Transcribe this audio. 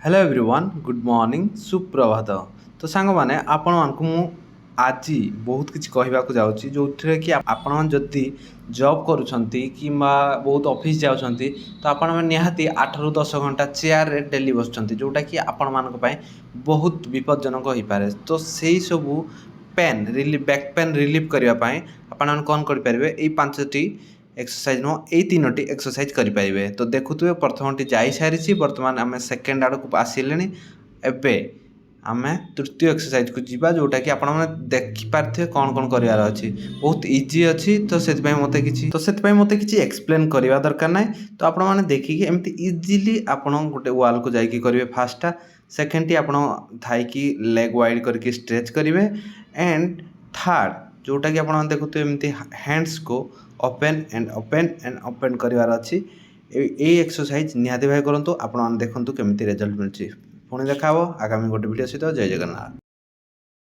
Hello everyone good morning सुप्रभात। तो सांग माने आपण मानकु मु आज बहुत किसी कहवाक जाऊँगी जो कि आपण जदि जॉब करुँच कि बहुत ऑफिस जाऊँच तो आपण निहाती 8 ରୁ 10 घंटा चेयर रे डेली बसुँच जोटा कि आपण मानक पय बहुत विपज्जनक हो पारे। तो से सबू pain relief back pain relief करने आपण कौन करेंगे ये 5टी एक्सरसाइज नुह ये 3टी एक्सरसाइज करेंगे। तो देखुए प्रथमटी जा सारी बर्तमान आम सेकेंड आड़ को आसिले एबे आम तृतीय एक्सरसाइज को जीवा जोटा कि आपण देखिपारे कौन कौन करार अच्छी बहुत इजी अच्छी। तो से मत कि एक्सप्लेन करवा दरकार ना। तो आपण मैंने देखिए एमती इजिली आपण गोटे वाल को जाकि करेंगे फास्टा सेकेंडटी आप थाई लेग वाइड करके स्ट्रेच करेंगे एंड थर्ड जोटा कि आप देखुए एमती हैंड्स को ओपन एंड ओपन करार अच्छी। ये एक्सरसाइज निहाती भाई करूँ आपण देखूँ केमी रिजल्ट मिलूँ। पुणी देखा आगामी गोटे वीडियो सहित जय जगन्नाथ।